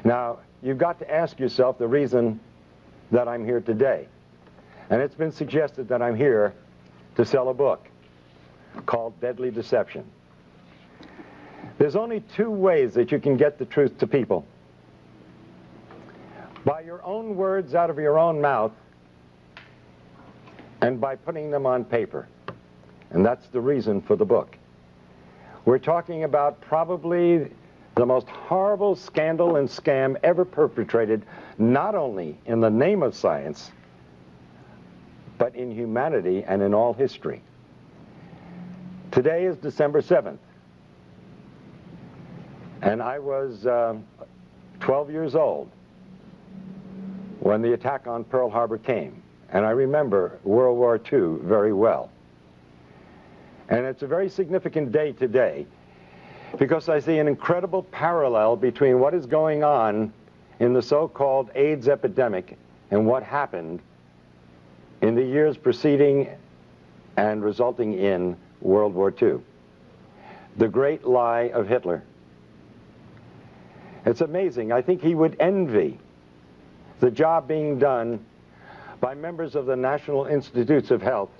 Now, you've got to ask yourself the reason that I'm here today. And it's been suggested that I'm here to sell a book called Deadly Deception. There's only two ways that you can get the truth to people. By your own words out of your own mouth, and by putting them on paper. And that's the reason for the book. We're talking about probably the most horrible scandal and scam ever perpetrated, not only in the name of science, but in humanity and in all history. Today is December 7th, and I was 12 years old when the attack on Pearl Harbor came, and I remember World War II very well. And it's a very significant day today, because I see an incredible parallel between what is going on in the so-called AIDS epidemic and what happened in the years preceding and resulting in World War II. The great lie of Hitler. It's amazing. I think he would envy the job being done by members of the National Institutes of Health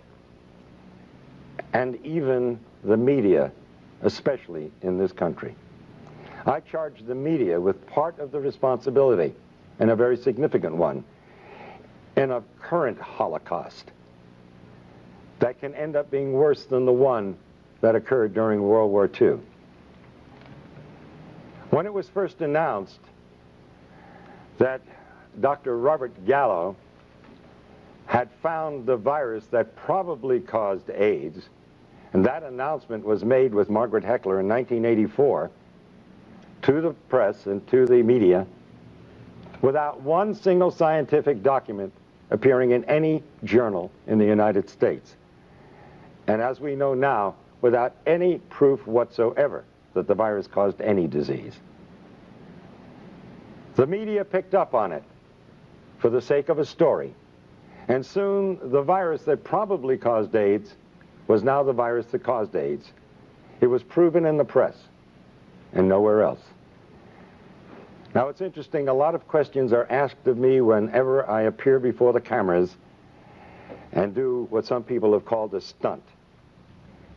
and even the media, especially in this country. I charge the media with part of the responsibility, and a very significant one, in a current Holocaust that can end up being worse than the one that occurred during World War II. When it was first announced that Dr. Robert Gallo had found the virus that probably caused AIDS, and that announcement was made with Margaret Heckler in 1984 to the press and to the media without one single scientific document appearing in any journal in the United States. And as we know now, without any proof whatsoever that the virus caused any disease. The media picked up on it for the sake of a story. And soon the virus that probably caused AIDS was now the virus that caused AIDS. It was proven in the press and nowhere else. Now it's interesting, a lot of questions are asked of me whenever I appear before the cameras and do what some people have called a stunt,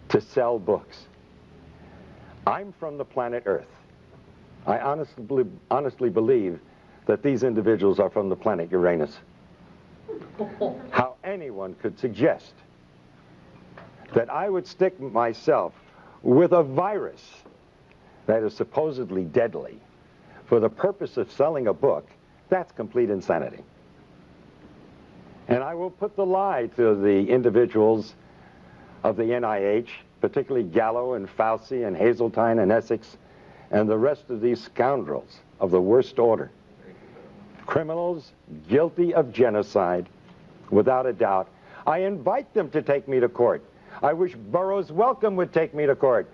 to sell books. I'm from the planet Earth. I honestly believe that these individuals are from the planet Uranus. How anyone could suggest that I would stick myself with a virus that is supposedly deadly for the purpose of selling a book, that's complete insanity. And I will put the lie to the individuals of the NIH, particularly Gallo and Fauci and Hazeltine and Essex and the rest of these scoundrels of the worst order. Criminals guilty of genocide, without a doubt. I invite them to take me to court. I wish Burroughs Wellcome would take me to court,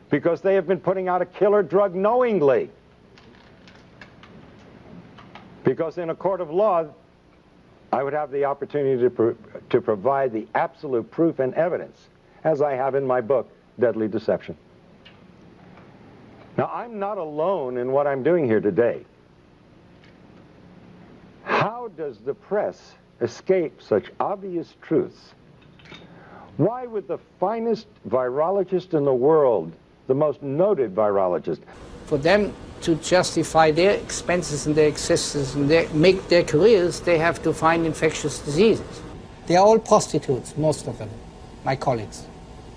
because they have been putting out a killer drug knowingly. Because in a court of law, I would have the opportunity to provide the absolute proof and evidence, as I have in my book, Deadly Deception. Now, I'm not alone in what I'm doing here today. How does the press escape such obvious truths? Why would the finest virologist in the world, the most noted virologist, for them to justify their expenses and their existence and make their careers, they have to find infectious diseases. They are all prostitutes, most of them, my colleagues,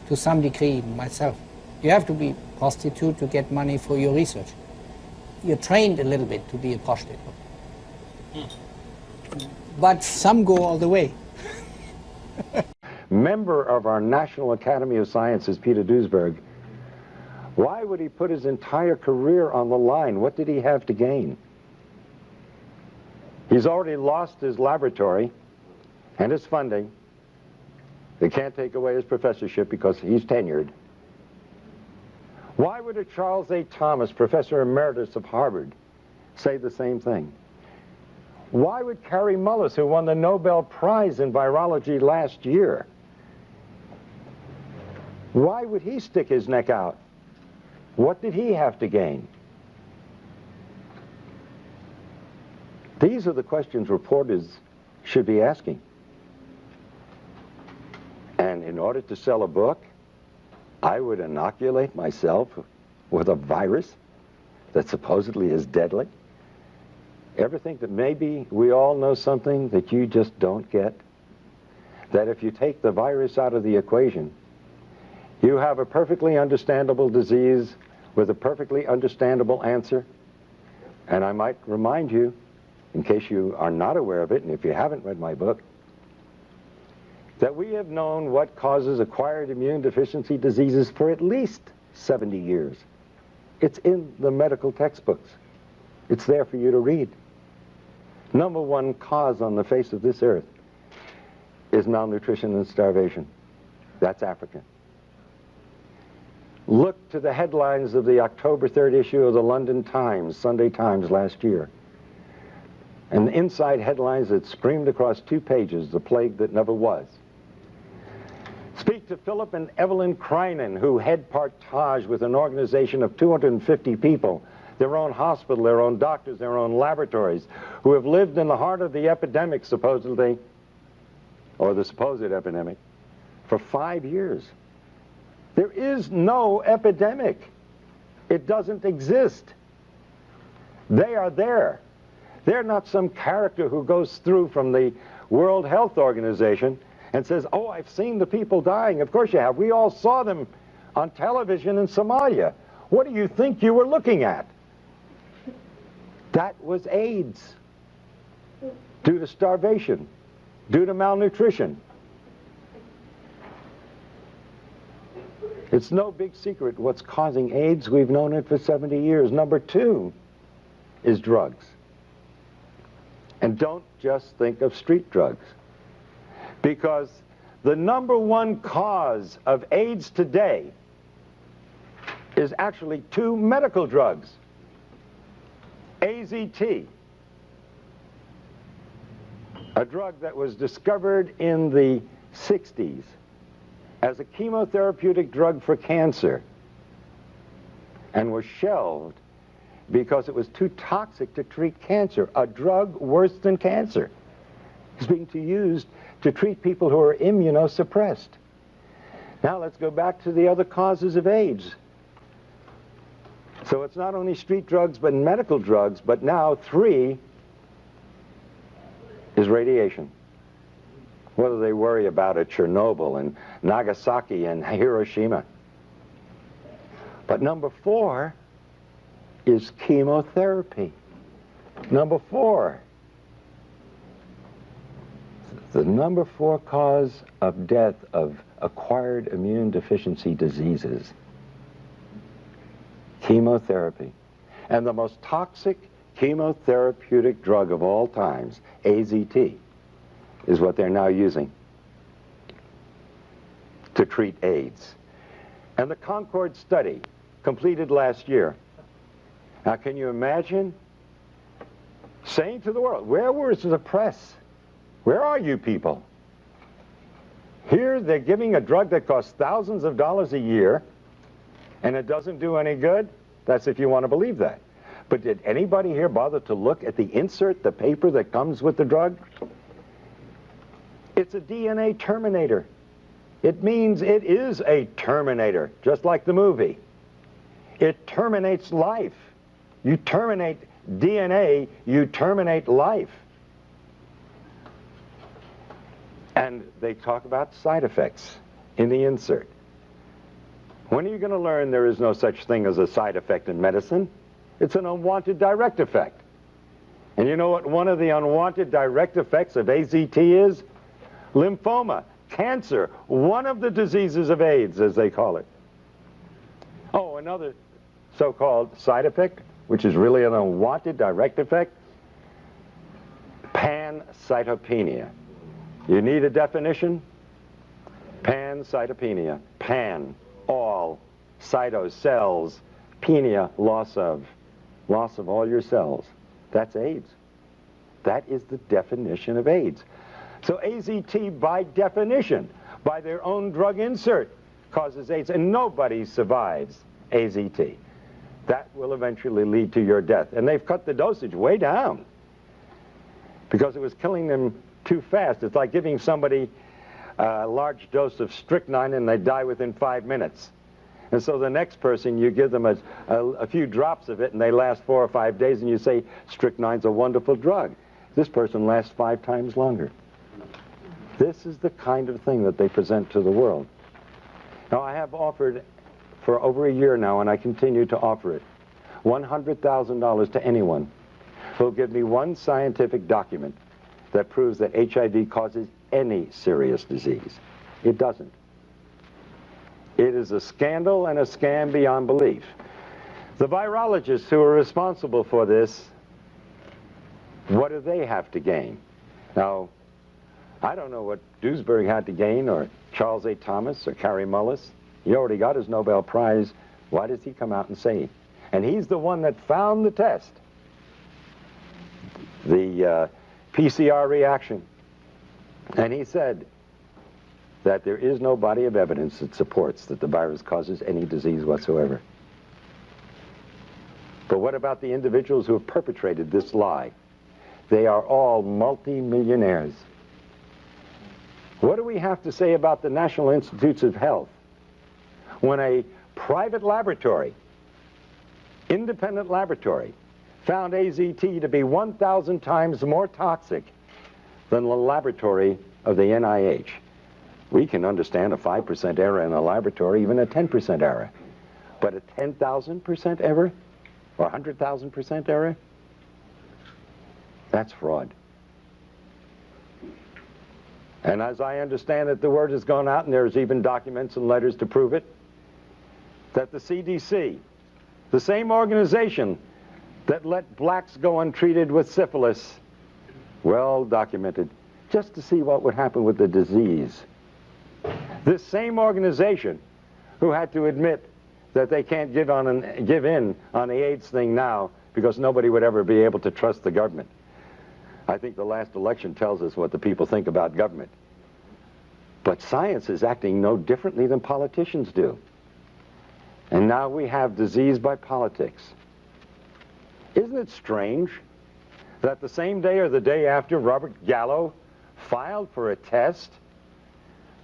to some degree, myself. You have to be a prostitute to get money for your research. You're trained a little bit to be a prostitute. But some go all the way. Member of our National Academy of Sciences, Peter Duesberg, why would he put his entire career on the line? What did he have to gain? He's already lost his laboratory and his funding. They can't take away his professorship because he's tenured. Why would a Charles A. Thomas, professor emeritus of Harvard, say the same thing? Why would Kary Mullis, who won the Nobel Prize in virology last year, why would he stick his neck out? What did he have to gain? These are the questions reporters should be asking. And in order to sell a book, I would inoculate myself with a virus that supposedly is deadly. Ever think that maybe we all know something that you just don't get? That if you take the virus out of the equation, you have a perfectly understandable disease with a perfectly understandable answer. And I might remind you, in case you are not aware of it, and if you haven't read my book, that we have known what causes acquired immune deficiency diseases for at least 70 years. It's in the medical textbooks. It's there for you to read. Number one cause on the face of this earth is malnutrition and starvation. That's African. Look to the headlines of the October 3rd issue of the London Times, Sunday Times last year. And the inside headlines that screamed across 2 pages, the plague that never was. Speak to Philip and Evelyn Kreinen, who head partage with an organization of 250 people, their own hospital, their own doctors, their own laboratories, who have lived in the heart of the epidemic, supposedly, or the supposed epidemic, for 5 years. There is no epidemic. It doesn't exist. They are there. They're not some character who goes through from the World Health Organization and says, oh, I've seen the people dying. Of course you have. We all saw them on television in Somalia. What do you think you were looking at? That was AIDS, due to starvation, due to malnutrition. It's no big secret what's causing AIDS. We've known it for 70 years. Number 2 is drugs. And don't just think of street drugs, because the number one cause of AIDS today is actually 2 medical drugs. AZT, a drug that was discovered in the 60s as a chemotherapeutic drug for cancer and was shelved because it was too toxic to treat cancer. A drug worse than cancer is being used to treat people who are immunosuppressed. Now let's go back to the other causes of AIDS. So it's not only street drugs but medical drugs, but now 3 is radiation. What do they worry about at Chernobyl and Nagasaki and Hiroshima? But number 4 is chemotherapy. Number 4. The number 4 cause of death of acquired immune deficiency diseases. Chemotherapy. And the most toxic chemotherapeutic drug of all times, AZT, is what they're now using to treat AIDS. And the Concord study, completed last year. Now, can you imagine saying to the world, where was the press? Where are you people? Here they're giving a drug that costs thousands of dollars a year, and it doesn't do any good? That's if you want to believe that. But did anybody here bother to look at the insert, the paper that comes with the drug? It's a DNA terminator. It means it is a terminator, just like the movie. It terminates life. You terminate DNA, you terminate life. And they talk about side effects in the insert. When are you going to learn there is no such thing as a side effect in medicine? It's an unwanted direct effect. And you know what one of the unwanted direct effects of AZT is? Lymphoma, cancer, one of the diseases of AIDS, as they call it. Oh, another so-called side effect, which is really an unwanted direct effect, pancytopenia. You need a definition? Pancytopenia. Pan, all, cyto, cells, penia, loss of all your cells. That's AIDS. That is the definition of AIDS. So AZT, by definition, by their own drug insert, causes AIDS, and nobody survives AZT. That will eventually lead to your death. And they've cut the dosage way down. because it was killing them too fast. It's like giving somebody a large dose of strychnine and they die within 5 minutes. And so the next person, you give them a few drops of it and they last 4 or 5 days, and you say, strychnine's a wonderful drug. This person lasts 5 times longer. This is the kind of thing that they present to the world. Now, I have offered for over a year now, and I continue to offer it, $100,000 to anyone who will give me one scientific document that proves that HIV causes any serious disease. It doesn't. It is a scandal and a scam beyond belief. The virologists who are responsible for this, what do they have to gain? Now, I don't know what Duesberg had to gain, or Charles A. Thomas, or Kary Mullis. He already got his Nobel Prize. Why does he come out and say it? And he's the one that found the test, the PCR reaction. And he said that there is no body of evidence that supports that the virus causes any disease whatsoever. But what about the individuals who have perpetrated this lie? They are all multi-millionaires. What do we have to say about the National Institutes of Health when a private laboratory, independent laboratory, found AZT to be 1,000 times more toxic than the laboratory of the NIH? We can understand a 5% error in a laboratory, even a 10% error. But a 10,000% error? Or 100,000% error? That's fraud. And as I understand it, the word has gone out, and there's even documents and letters to prove it, that the CDC, the same organization that let blacks go untreated with syphilis, well documented, just to see what would happen with the disease. This same organization who had to admit that they can't give in on the AIDS thing now because nobody would ever be able to trust the government. I think the last election tells us what the people think about government. But science is acting no differently than politicians do. And now we have disease by politics. Isn't it strange that the same day or the day after Robert Gallo filed for a test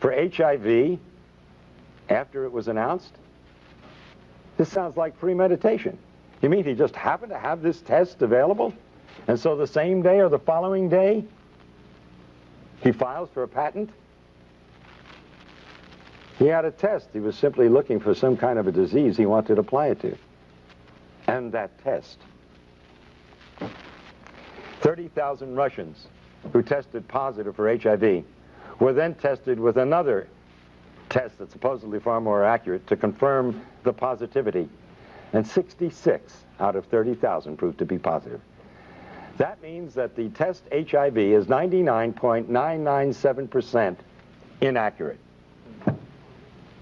for HIV after it was announced? This sounds like premeditation. You mean he just happened to have this test available? And so the same day or the following day, he files for a patent? He had a test. He was simply looking for some kind of a disease he wanted to apply it to. And that test. 30,000 Russians who tested positive for HIV were then tested with another test that's supposedly far more accurate to confirm the positivity. And 66 out of 30,000 proved to be positive. That means that the test HIV is 99.997% inaccurate.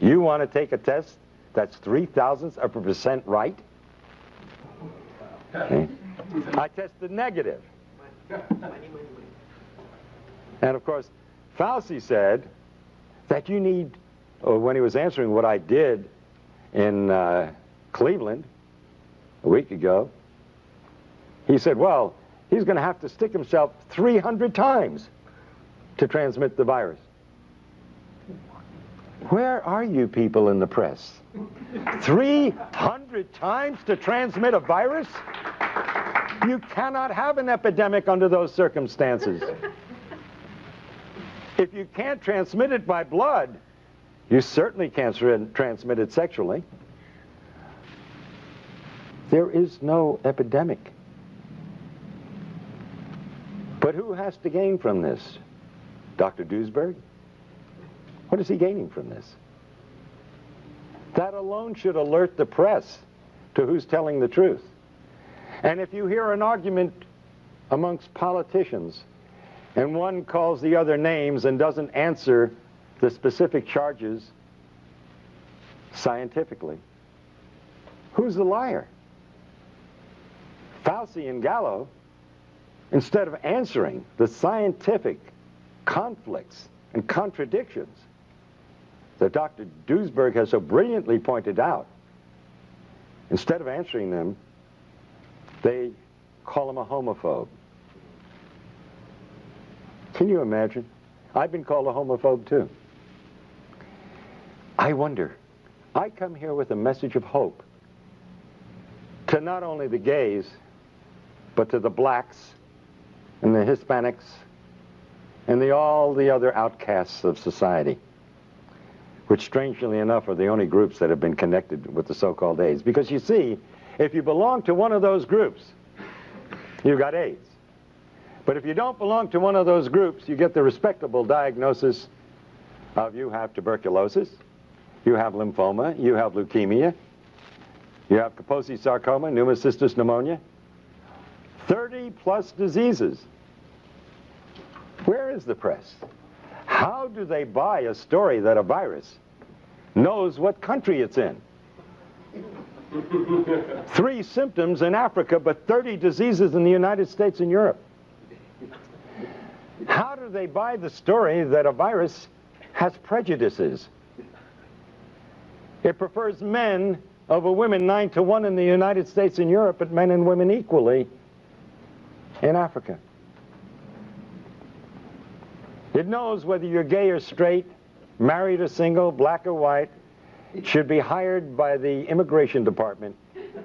You want to take a test that's 0.003% right? Okay. I tested negative. And of course, Fauci said that you need, when he was answering what I did in Cleveland a week ago, he said, well, he's going to have to stick himself 300 times to transmit the virus. Where are you people in the press? 300 times to transmit a virus? You cannot have an epidemic under those circumstances. If you can't transmit it by blood, you certainly can't transmit it sexually. There is no epidemic. But who has to gain from this? Dr. Duesberg? What is he gaining from this? That alone should alert the press to who's telling the truth. And if you hear an argument amongst politicians and one calls the other names and doesn't answer the specific charges scientifically, who's the liar? Fauci and Gallo, instead of answering the scientific conflicts and contradictions that Dr. Duesberg has so brilliantly pointed out, instead of answering them, they call him a homophobe. Can you imagine? I've been called a homophobe too. I wonder, I come here with a message of hope to not only the gays, but to the blacks and the Hispanics and all the other outcasts of society, which strangely enough are the only groups that have been connected with the so-called AIDS. Because you see, if you belong to one of those groups, you've got AIDS. But if you don't belong to one of those groups, you get the respectable diagnosis of you have tuberculosis, you have lymphoma, you have leukemia, you have Kaposi sarcoma, pneumocystis pneumonia, 30-plus diseases. Where is the press? How do they buy a story that a virus knows what country it's in? 3 symptoms in Africa, but 30 diseases in the United States and Europe. How do they buy the story that a virus has prejudices? It prefers men over women 9-to-1 in the United States and Europe, but men and women equally in Africa. It knows whether you're gay or straight, married or single, black or white. It should be hired by the immigration department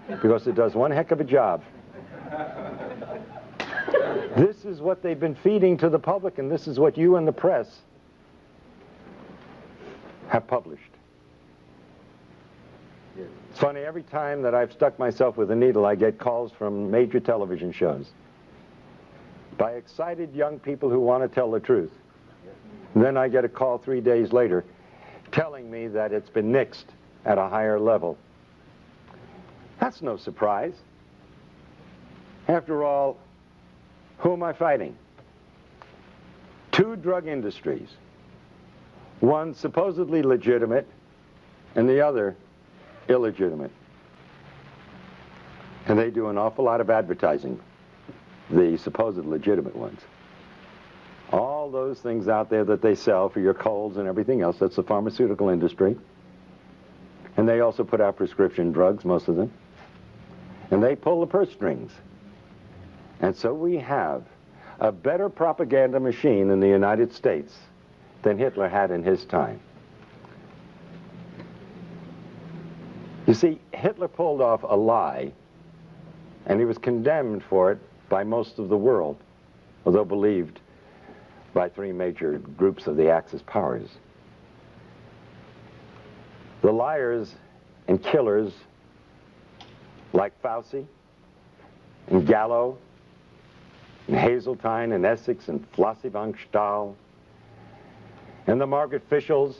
because it does one heck of a job. This is what they've been feeding to the public, and this is what you and the press have published. It's funny, every time that I've stuck myself with a needle, I get calls from major television shows by excited young people who want to tell the truth. And then I get a call 3 days later telling me that it's been nixed at a higher level. That's no surprise. After all, who am I fighting? 2 drug industries. One supposedly legitimate and the other illegitimate. And they do an awful lot of advertising, the supposed legitimate ones. All those things out there that they sell for your colds and everything else, that's the pharmaceutical industry. And they also put out prescription drugs, most of them. And they pull the purse strings. And so we have a better propaganda machine in the United States than Hitler had in his time. You see, Hitler pulled off a lie, and he was condemned for it by most of the world, although believed by 3 major groups of the Axis powers. The liars and killers like Fauci and Gallo and Hazeltine and Essex and Flossie von Stahl and the Margaret Fischels,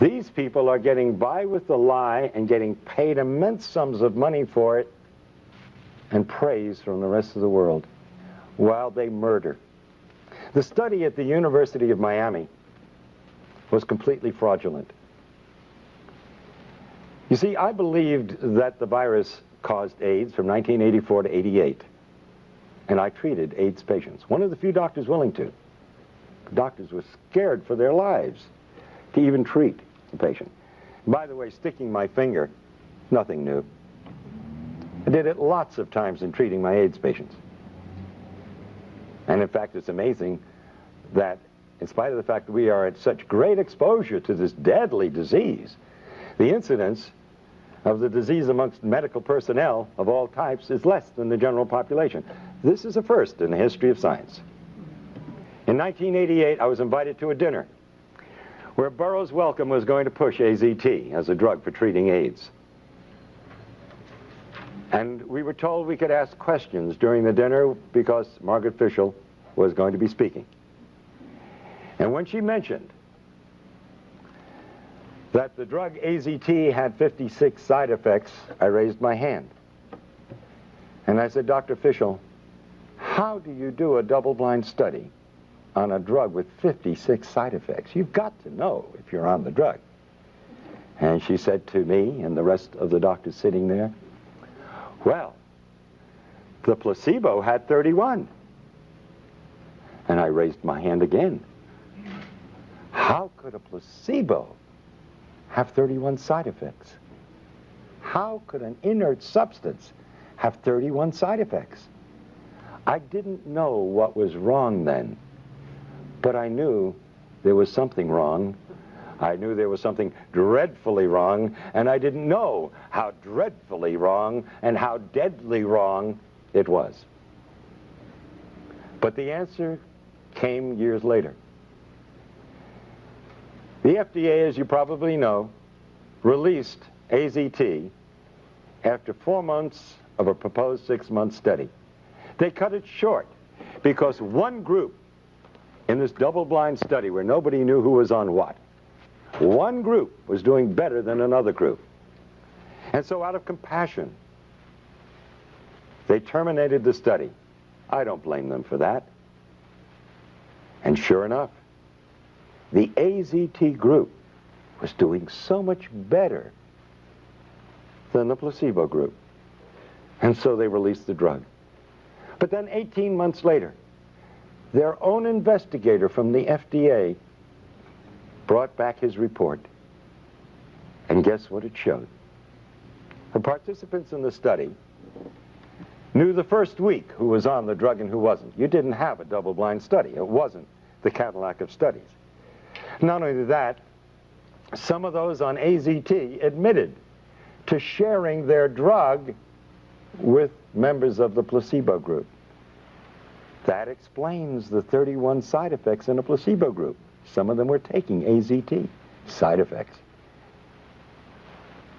these people are getting by with the lie and getting paid immense sums of money for it and praise from the rest of the world while they murder. The study at the University of Miami was completely fraudulent. You see, I believed that the virus caused AIDS from 1984 to 88, and I treated AIDS patients. One of the few doctors willing to. Doctors were scared for their lives to even treat the patient. By the way, sticking my finger, nothing new. I did it lots of times in treating my AIDS patients. And in fact, it's amazing that in spite of the fact that we are at such great exposure to this deadly disease, the incidence of the disease amongst medical personnel of all types is less than the general population. This is a first in the history of science. In 1988, I was invited to a dinner where Burroughs Wellcome was going to push AZT as a drug for treating AIDS. And we were told we could ask questions during the dinner because Margaret Fischel was going to be speaking. And when she mentioned that the drug AZT had 56 side effects, I raised my hand. And I said, Dr. Fischel, how do you do a double-blind study on a drug with 56 side effects? You've got to know if you're on the drug. And she said to me and the rest of the doctors sitting there, well, the placebo had 31. And I raised my hand again. How could a placebo have 31 side effects? How could an inert substance have 31 side effects? I didn't know what was wrong then, but I knew there was something wrong. I knew there was something dreadfully wrong, and I didn't know how dreadfully wrong and how deadly wrong it was. But the answer came years later. The FDA, as you probably know, released AZT after 4 months of a proposed 6-month study. They cut it short because one group in this double-blind study where nobody knew who was on what, one group was doing better than another group. And so out of compassion, they terminated the study. I don't blame them for that. And sure enough, the AZT group was doing so much better than the placebo group. And so they released the drug. But then 18 months later, their own investigator from the FDA brought back his report. And guess what it showed? The participants in the study knew the first week who was on the drug and who wasn't. You didn't have a double-blind study. It wasn't the Cadillac of studies. Not only that, some of those on AZT admitted to sharing their drug with members of the placebo group. That explains the 31 side effects in a placebo group. Some of them were taking AZT, side effects.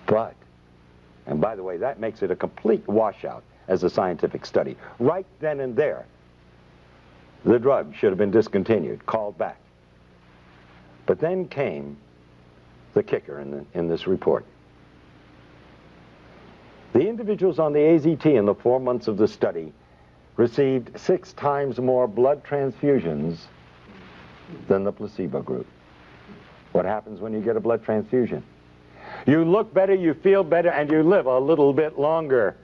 But, and by the way, that makes it a complete washout as a scientific study. Right then and there, the drug should have been discontinued, called back. But then came the kicker in this report. The individuals on the AZT in the 4 months of the study received 6 times more blood transfusions than the placebo group. What happens when you get a blood transfusion? You look better, you feel better, and you live a little bit longer.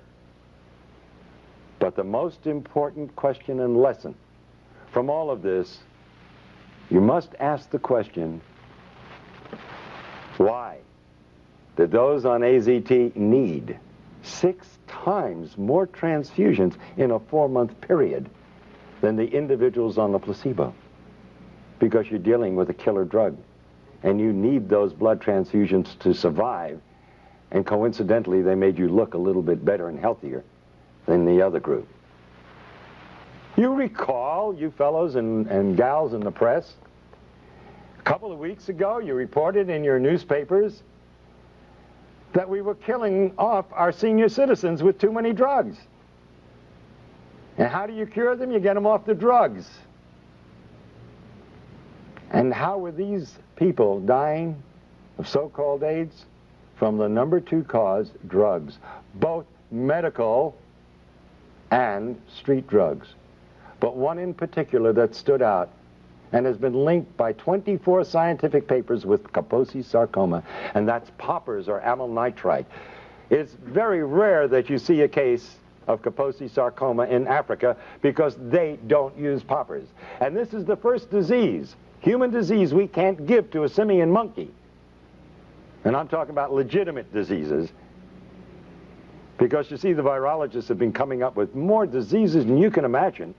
But the most important question and lesson from all of this, you must ask the question, why did those on AZT need 6 times more transfusions in a 4-month period than the individuals on the placebo? Because you're dealing with a killer drug, and you need those blood transfusions to survive, and coincidentally they made you look a little bit better and healthier than the other group. You recall, you fellows and gals in the press, a couple of weeks ago you reported in your newspapers that we were killing off our senior citizens with too many drugs. And how do you cure them? You get them off the drugs. And how were these people dying of so-called AIDS? From the number 2 cause, drugs. Both medical and street drugs. But one in particular that stood out and has been linked by 24 scientific papers with Kaposi sarcoma, and that's poppers or amyl nitrite. It's very rare that you see a case of Kaposi sarcoma in Africa because they don't use poppers. And this is the first disease, human disease, we can't give to a simian monkey. And I'm talking about legitimate diseases, because you see the virologists have been coming up with more diseases than you can imagine.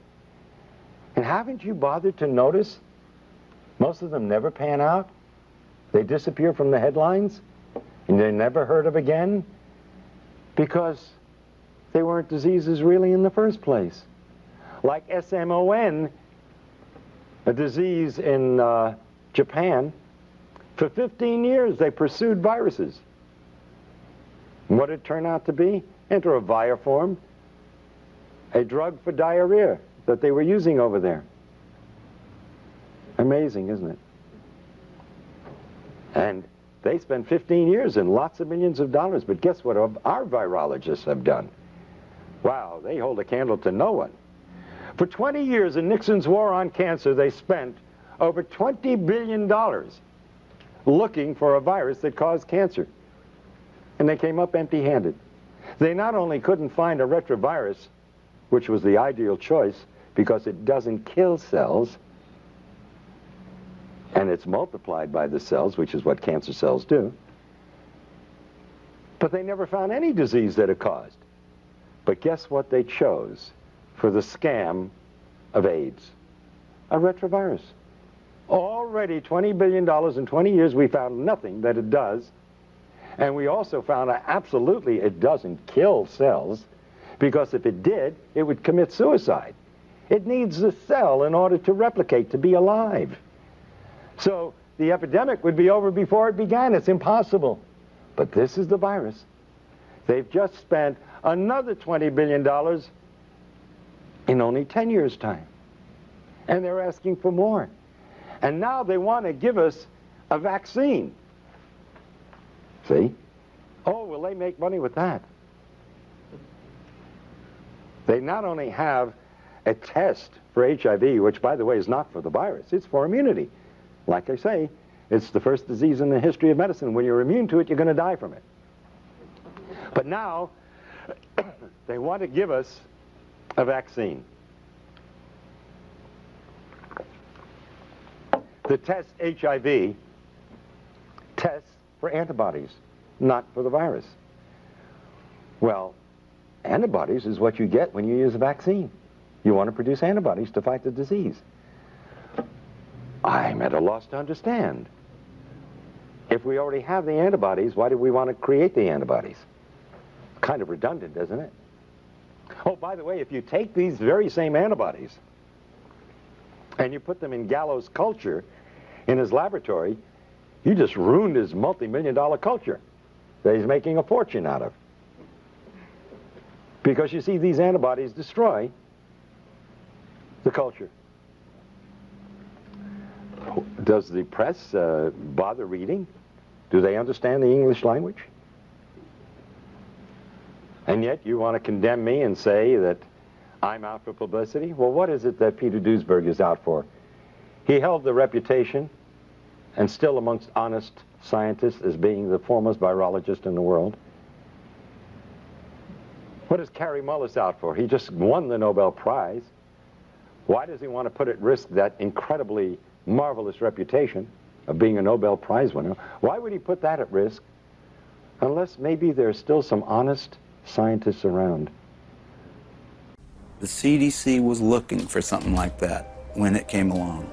And haven't you bothered to notice most of them never pan out? They disappear from the headlines and they're never heard of again because they weren't diseases really in the first place. Like SMON, a disease in Japan. For 15 years they pursued viruses. And what did it turn out to be? Enteroviroform, a drug for diarrhea that they were using over there. Amazing, isn't it? And they spent 15 years and lots of millions of dollars, but guess what our virologists have done? Wow, they hold a candle to no one. For 20 years in Nixon's war on cancer, they spent over $20 billion looking for a virus that caused cancer. And they came up empty-handed. They not only couldn't find a retrovirus, which was the ideal choice because it doesn't kill cells, and it's multiplied by the cells, which is what cancer cells do, but they never found any disease that it caused. But guess what they chose? for the scam of AIDS? A retrovirus. Already $20 billion in 20 years, we found nothing that it does. And we also found that absolutely it doesn't kill cells, because if it did, it would commit suicide. It needs the cell in order to replicate, to be alive. So the epidemic would be over before it began. It's impossible. But this is the virus. They've just spent another $20 billion in only 10 years' time. And they're asking for more. And now they want to give us a vaccine. See? Oh, will they make money with that? They not only have a test for HIV, which, by the way, is not for the virus, it's for immunity. Like I say, it's the first disease in the history of medicine. When you're immune to it, you're going to die from it. But now, they want to give us a vaccine. The test HIV tests for antibodies, not for the virus. Well, antibodies is what you get when you use a vaccine. You want to produce antibodies to fight the disease. I'm at a loss to understand. If we already have the antibodies, why do we want to create the antibodies? Kind of redundant, isn't it? Oh, by the way, if you take these very same antibodies and you put them in Gallo's culture in his laboratory, you just ruined his multi-million-dollar culture that he's making a fortune out of. Because you see, these antibodies destroy the culture. Does the press bother reading? Do they understand the English language? And yet you want to condemn me and say that I'm out for publicity? Well, what is it that Peter Duesberg is out for? He held the reputation, and still amongst honest scientists, as being the foremost virologist in the world. What is Kary Mullis out for? He just won the Nobel Prize. Why does he want to put at risk that incredibly marvelous reputation of being a Nobel Prize winner? Why would he put that at risk? Unless maybe there's still some honest scientists around. The CDC was looking for something like that when it came along.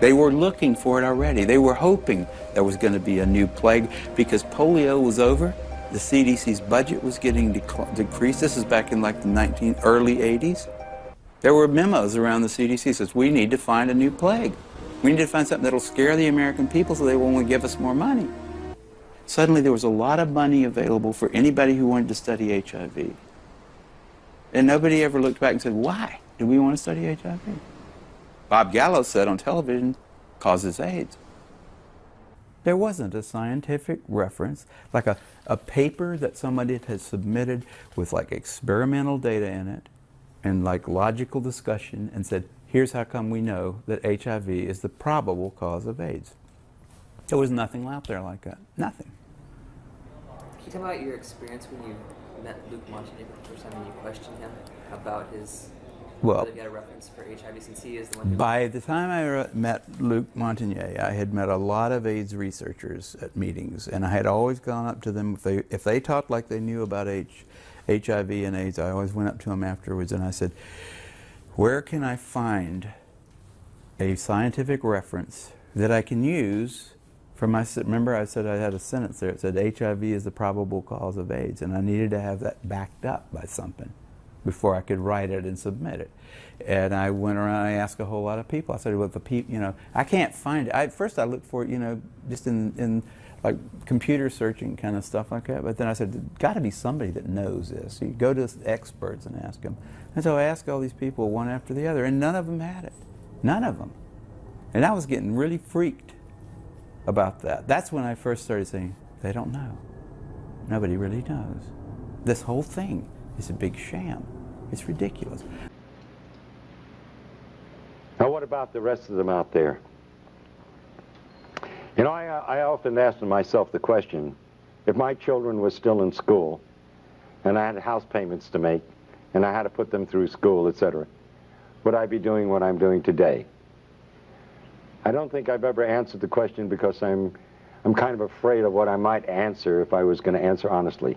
They were looking for it already. They were hoping there was going to be a new plague because polio was over. The CDC's budget was getting decreased. This is back in like the early 80s. There were memos around the CDC that says, we need to find a new plague. We need to find something that'll scare the American people so they will only give us more money. Suddenly there was a lot of money available for anybody who wanted to study HIV. And nobody ever looked back and said, why do we want to study HIV? Bob Gallo said on television, causes AIDS. There wasn't a scientific reference, like a paper that somebody had submitted with like experimental data in it and like logical discussion and said, here's how come we know that HIV is the probable cause of AIDS. There was nothing out there like that. Nothing. Can you tell about your experience when you met Luc Montagnier for the first time and you questioned him about his... Well, he had a reference for HIV since he is the one who... By the time I met Luc Montagnier, I had met a lot of AIDS researchers at meetings, and I had always gone up to them. If they talked like they knew about HIV and AIDS, I always went up to them afterwards and I said, where can I find a scientific reference that I can use for my... Remember I said I had a sentence there. It said HIV is the probable cause of AIDS, and I needed to have that backed up by something before I could write it and submit it. And I went around and I asked a whole lot of people. I said, well, the people, you know, I can't find it. First I looked for it, you know, just in like computer searching kind of stuff like that. But then I said, there's got to be somebody that knows this. So you go to experts and ask them. And so I asked all these people one after the other, and none of them had it. None of them. And I was getting really freaked about that. That's when I first started saying, they don't know. Nobody really knows. This whole thing is a big sham. It's ridiculous. Now what about the rest of them out there? You know, I often ask myself the question, if my children were still in school and I had house payments to make and I had to put them through school, etc., would I be doing what I'm doing today? I don't think I've ever answered the question because I'm kind of afraid of what I might answer if I was going to answer honestly.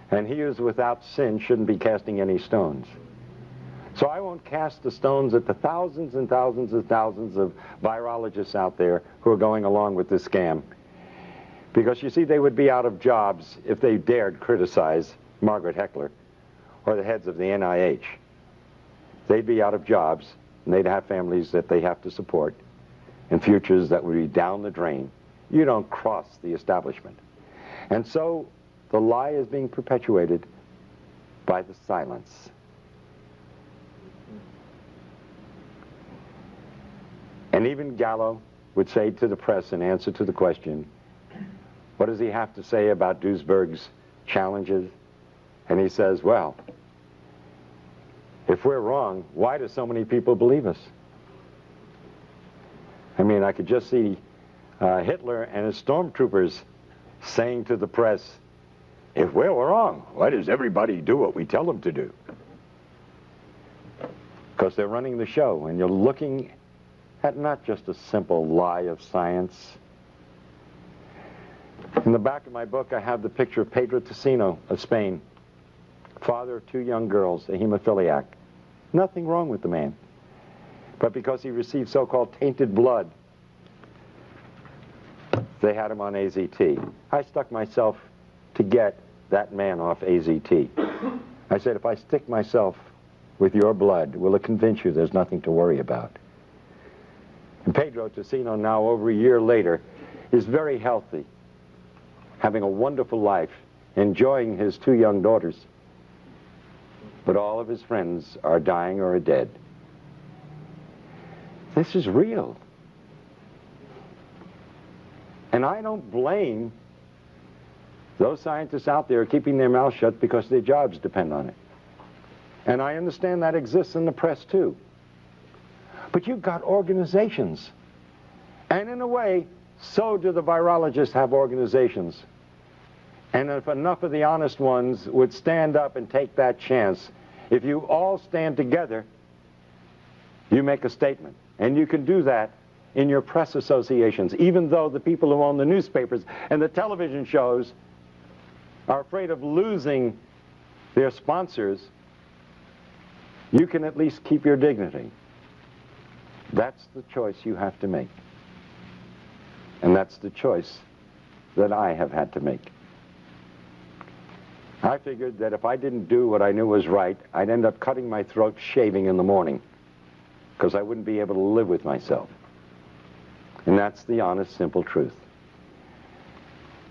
And he who is without sin shouldn't be casting any stones. So I won't cast the stones at the thousands and thousands and thousands of virologists out there who are going along with this scam. Because you see, they would be out of jobs if they dared criticize Margaret Heckler or the heads of the NIH. They'd be out of jobs, and they'd have families that they have to support, and futures that would be down the drain. You don't cross the establishment. And so the lie is being perpetuated by the silence. And even Gallo would say to the press in answer to the question, what does he have to say about Duisberg's challenges? And he says, well, if we're wrong, why do so many people believe us? I mean, I could just see Hitler and his stormtroopers saying to the press, if we're wrong, why does everybody do what we tell them to do? Because they're running the show, and you're looking at not just a simple lie of science. In the back of my book, I have the picture of Pedro Tocino of Spain, father of 2 young girls, a hemophiliac. Nothing wrong with the man. But because he received so-called tainted blood, they had him on AZT. I stuck myself to get that man off AZT. I said, if I stick myself with your blood, will it convince you there's nothing to worry about? And Pedro Tocino, now over a year later, is very healthy, having a wonderful life, enjoying his 2 young daughters. But all of his friends are dying or are dead. This is real. And I don't blame those scientists out there keeping their mouths shut because their jobs depend on it. And I understand that exists in the press too. But you've got organizations. And in a way, so do the virologists have organizations. And if enough of the honest ones would stand up and take that chance, if you all stand together, you make a statement. And you can do that in your press associations, even though the people who own the newspapers and the television shows are afraid of losing their sponsors. You can at least keep your dignity. That's the choice you have to make. And that's the choice that I have had to make. I figured that if I didn't do what I knew was right, I'd end up cutting my throat shaving in the morning, because I wouldn't be able to live with myself. And that's the honest, simple truth.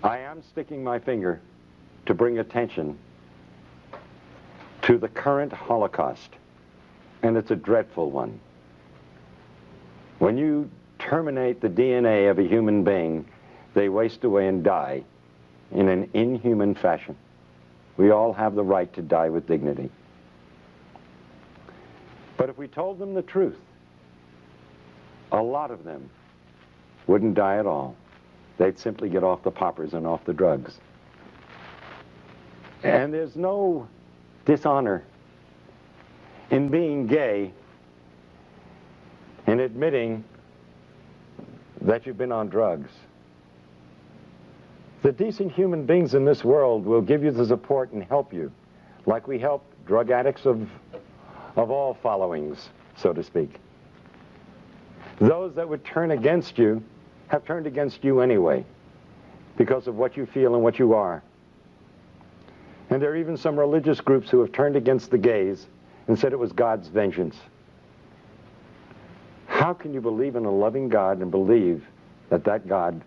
I am sticking my finger to bring attention to the current Holocaust, and it's a dreadful one. When you terminate the DNA of a human being, they waste away and die in an inhuman fashion. We all have the right to die with dignity. But if we told them the truth, a lot of them wouldn't die at all. They'd simply get off the poppers and off the drugs. And there's no dishonor in being gay and admitting that you've been on drugs. The decent human beings in this world will give you the support and help you, like we help drug addicts of all followings, so to speak. Those that would turn against you have turned against you anyway, because of what you feel and what you are. And there are even some religious groups who have turned against the gays and said it was God's vengeance. How can you believe in a loving God and believe that that God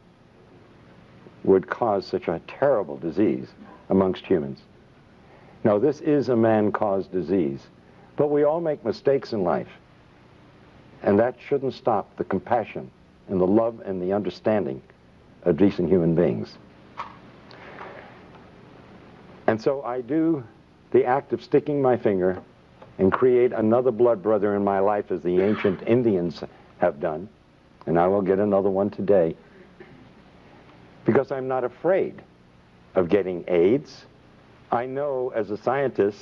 would cause such a terrible disease amongst humans? No, this is a man-caused disease, but we all make mistakes in life, and that shouldn't stop the compassion and the love and the understanding of decent human beings. And so I do the act of sticking my finger and create another blood brother in my life, as the ancient Indians have done, and I will get another one today, because I'm not afraid of getting AIDS. I know as a scientist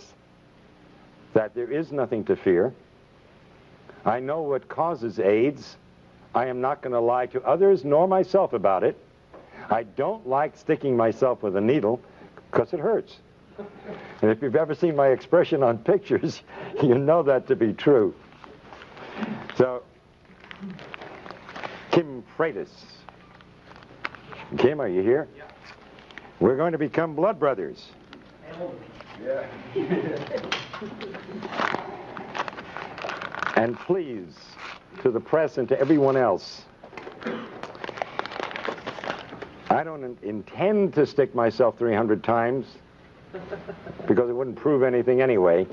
that there is nothing to fear. I know what causes AIDS. I am not going to lie to others nor myself about it. I don't like sticking myself with a needle because it hurts. And if you've ever seen my expression on pictures, you know that to be true. So, Kim Freitas. Kim, are you here? Yeah. We're going to become blood brothers. Yeah. And please, to the press and to everyone else, I don't intend to stick myself 300 times because it wouldn't prove anything anyway.